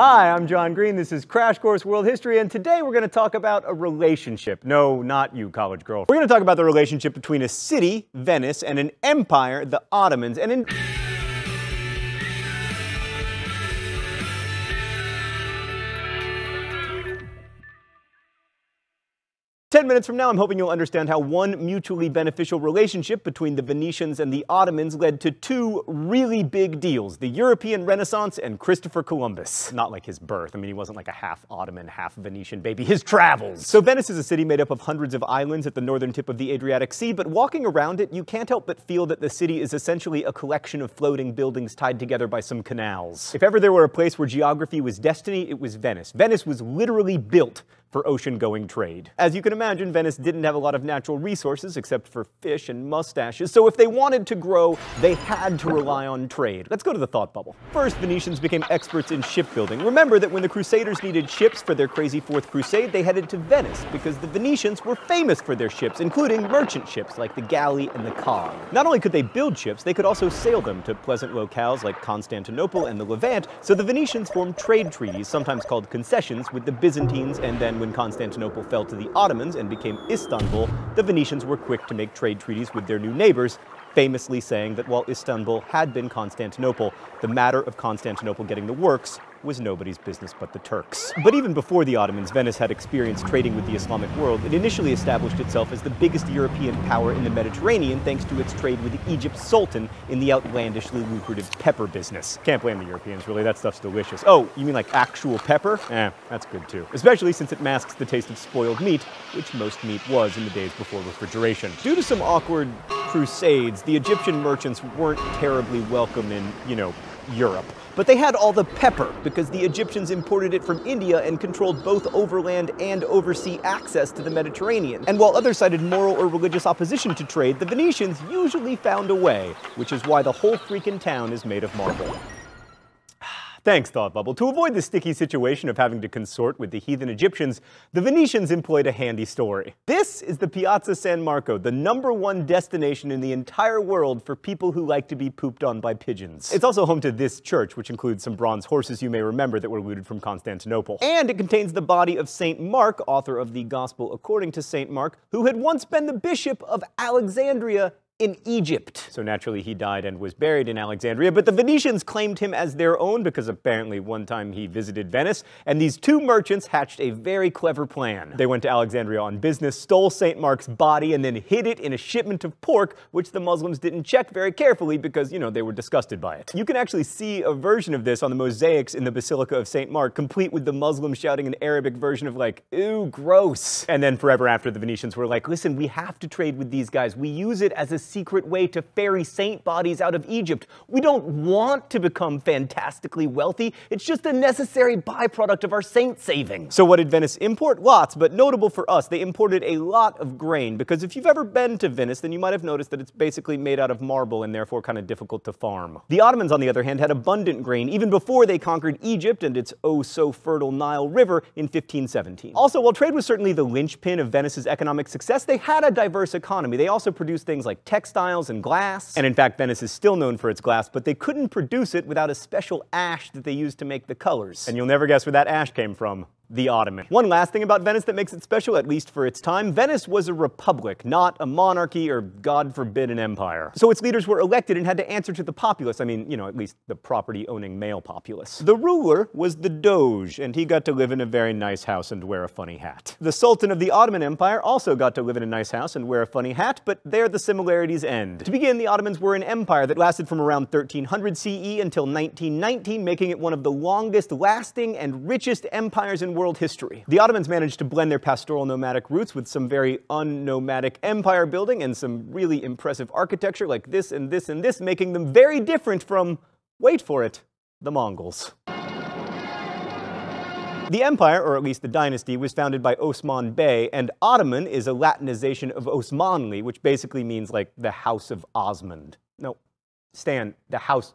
Hi, I'm John Green. This is Crash Course World History, and today we're going to talk about a relationship. No, not you, college girl. We're going to talk about the relationship between a city, Venice, and an empire, the Ottomans, and 10 minutes from now, I'm hoping you'll understand how one mutually beneficial relationship between the Venetians and the Ottomans led to two really big deals: the European Renaissance and Christopher Columbus. Not like his birth. I mean, he wasn't like a half Ottoman, half Venetian baby. His travels! So Venice is a city made up of hundreds of islands at the northern tip of the Adriatic Sea, but walking around it, you can't help but feel that the city is essentially a collection of floating buildings tied together by some canals. If ever there were a place where geography was destiny, it was Venice. Venice was literally built for ocean-going trade. As you can imagine, Venice didn't have a lot of natural resources except for fish and mustaches, so if they wanted to grow, they had to rely on trade. Let's go to the thought bubble. First, Venetians became experts in shipbuilding. Remember that when the Crusaders needed ships for their crazy Fourth Crusade, they headed to Venice because the Venetians were famous for their ships, including merchant ships like the galley and the cog. Not only could they build ships, they could also sail them to pleasant locales like Constantinople and the Levant, so the Venetians formed trade treaties, sometimes called concessions, with the Byzantines, and then when Constantinople fell to the Ottomans and became Istanbul, the Venetians were quick to make trade treaties with their new neighbors, famously saying that while Istanbul had been Constantinople, the matter of Constantinople getting the works was nobody's business but the Turks. But even before the Ottomans, Venice had experience trading with the Islamic world. It initially established itself as the biggest European power in the Mediterranean thanks to its trade with Egypt's sultan in the outlandishly lucrative pepper business. Can't blame the Europeans, really. That stuff's delicious. Oh, you mean like actual pepper? That's good too. Especially since it masks the taste of spoiled meat, which most meat was in the days before refrigeration. Due to some awkward crusades, the Egyptian merchants weren't terribly welcome in, Europe. But they had all the pepper because the Egyptians imported it from India and controlled both overland and oversea access to the Mediterranean. And while others cited moral or religious opposition to trade, the Venetians usually found a way, which is why the whole freaking town is made of marble. Thanks, Thought Bubble. To avoid the sticky situation of having to consort with the heathen Egyptians, the Venetians employed a handy story. This is the Piazza San Marco, the #1 destination in the entire world for people who like to be pooped on by pigeons. It's also home to this church, which includes some bronze horses you may remember that were looted from Constantinople. And it contains the body of St. Mark, author of the Gospel according to St. Mark, who had once been the bishop of Alexandria in Egypt. So naturally he died and was buried in Alexandria, but the Venetians claimed him as their own because apparently one time he visited Venice, and these two merchants hatched a very clever plan. They went to Alexandria on business, stole St. Mark's body, and then hid it in a shipment of pork, which the Muslims didn't check very carefully because, they were disgusted by it. You can actually see a version of this on the mosaics in the Basilica of St. Mark, complete with the Muslims shouting an Arabic version of like, "Ew, gross." And then forever after, the Venetians were like, listen, we have to trade with these guys. We use it as a secret way to ferry saint bodies out of Egypt. We don't want to become fantastically wealthy. It's just a necessary byproduct of our saint saving. So what did Venice import? Lots, but notable for us, they imported a lot of grain, because if you've ever been to Venice, then you might have noticed that it's basically made out of marble and therefore kind of difficult to farm. The Ottomans, on the other hand, had abundant grain even before they conquered Egypt and its oh-so-fertile Nile River in 1517. Also, while trade was certainly the linchpin of Venice's economic success, they had a diverse economy. They also produced things like textiles and glass. And in fact, Venice is still known for its glass, but they couldn't produce it without a special ash that they used to make the colors. And you'll never guess where that ash came from. The Ottoman. One last thing about Venice that makes it special, at least for its time: Venice was a republic, not a monarchy or, God forbid, an empire. So its leaders were elected and had to answer to the populace. I mean, at least the property-owning male populace. The ruler was the Doge, and he got to live in a very nice house and wear a funny hat. The Sultan of the Ottoman Empire also got to live in a nice house and wear a funny hat, but there the similarities end. To begin, the Ottomans were an empire that lasted from around 1300 CE until 1919, making it one of the longest-lasting and richest empires in world history. The Ottomans managed to blend their pastoral nomadic roots with some very un-nomadic empire building and some really impressive architecture like this and this and this, making them very different from, wait for it, the Mongols. The empire, or at least the dynasty, was founded by Osman Bey, and Ottoman is a Latinization of Osmanli, which basically means like the House of Osmond. No, Stan, the house,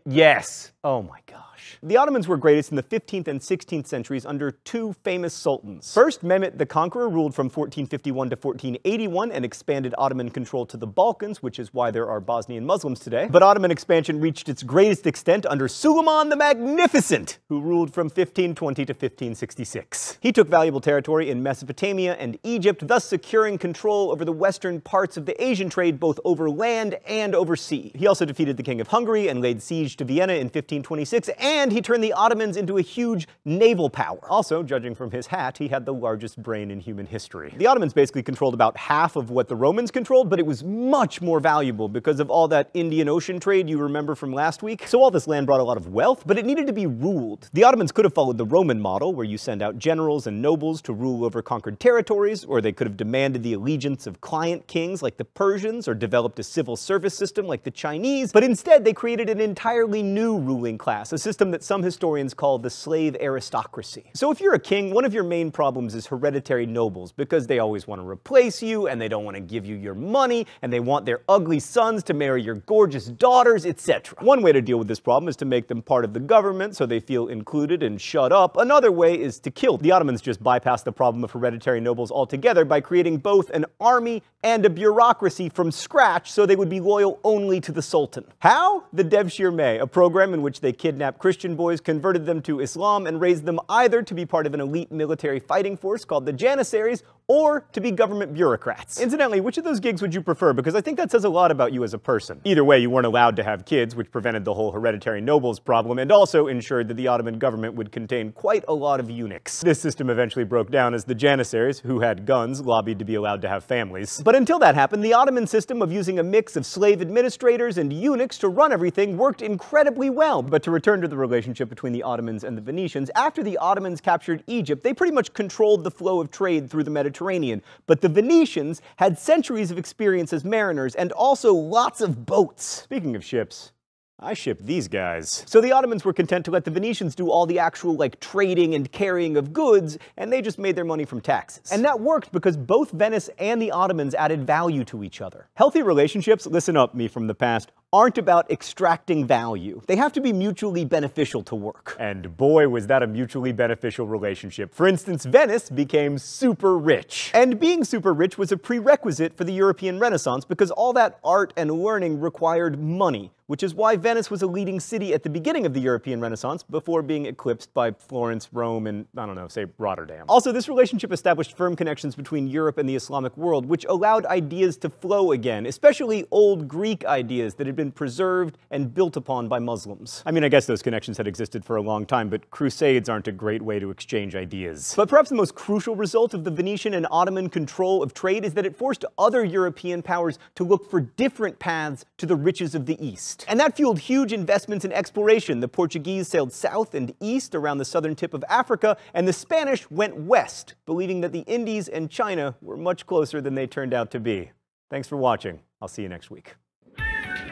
Yes. Oh my gosh. The Ottomans were greatest in the 15th and 16th centuries under two famous sultans. First, Mehmet the Conqueror ruled from 1451 to 1481 and expanded Ottoman control to the Balkans, which is why there are Bosnian Muslims today. But Ottoman expansion reached its greatest extent under Suleiman the Magnificent, who ruled from 1520 to 1566. He took valuable territory in Mesopotamia and Egypt, thus securing control over the western parts of the Asian trade both over land and over sea. He also defeated the King of Hungary and laid siege to Vienna in 1526, and he turned the Ottomans into a huge naval power. Also, judging from his hat, he had the largest brain in human history. The Ottomans basically controlled about half of what the Romans controlled, but it was much more valuable because of all that Indian Ocean trade you remember from last week. So all this land brought a lot of wealth, but it needed to be ruled. The Ottomans could have followed the Roman model, where you send out generals and nobles to rule over conquered territories, or they could have demanded the allegiance of client kings like the Persians, or developed a civil service system like the Chinese, but instead they created an entirely new ruling class, a system that some historians call the slave aristocracy. So if you're a king, one of your main problems is hereditary nobles, because they always want to replace you, and they don't want to give you your money, and they want their ugly sons to marry your gorgeous daughters, etc. One way to deal with this problem is to make them part of the government so they feel included and shut up. Another way is to kill them. The Ottomans just bypassed the problem of hereditary nobles altogether by creating both an army and a bureaucracy from scratch so they would be loyal only to the Sultan. How? The Devshirme, a program in which they kidnapped Christian boys, converted them to Islam, and raised them either to be part of an elite military fighting force called the janissaries, or to be government bureaucrats. Incidentally, which of those gigs would you prefer? Because I think that says a lot about you as a person. Either way, you weren't allowed to have kids, which prevented the whole hereditary nobles problem, and also ensured that the Ottoman government would contain quite a lot of eunuchs. This system eventually broke down as the janissaries, who had guns, lobbied to be allowed to have families. But until that happened, the Ottoman system of using a mix of slave administrators and eunuchs to run everything worked incredibly well. But to return to the relationship between the Ottomans and the Venetians, after the Ottomans captured Egypt, they pretty much controlled the flow of trade through the Mediterranean. But the Venetians had centuries of experience as mariners, and also lots of boats. Speaking of ships, I ship these guys. So the Ottomans were content to let the Venetians do all the actual, trading and carrying of goods, and they just made their money from taxes. And that worked because both Venice and the Ottomans added value to each other. Healthy relationships, listen up, me from the past, aren't about extracting value. They have to be mutually beneficial to work. And boy, was that a mutually beneficial relationship. For instance, Venice became super rich. And being super rich was a prerequisite for the European Renaissance because all that art and learning required money, which is why Venice was a leading city at the beginning of the European Renaissance before being eclipsed by Florence, Rome, and, I don't know, say Rotterdam. Also, this relationship established firm connections between Europe and the Islamic world, which allowed ideas to flow again, especially old Greek ideas that had been preserved and built upon by Muslims. I mean, I guess those connections had existed for a long time, but crusades aren't a great way to exchange ideas. But perhaps the most crucial result of the Venetian and Ottoman control of trade is that it forced other European powers to look for different paths to the riches of the East. And that fueled huge investments in exploration. The Portuguese sailed south and east around the southern tip of Africa, and the Spanish went west, believing that the Indies and China were much closer than they turned out to be. Thanks for watching. I'll see you next week.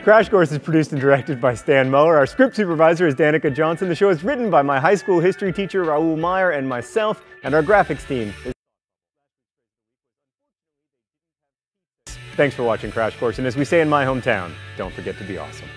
Crash Course is produced and directed by Stan Muller. Our script supervisor is Danica Johnson. The show is written by my high school history teacher, Raoul Meyer, and myself, and our graphics team is... Thanks for watching Crash Course, and as we say in my hometown, don't forget to be awesome.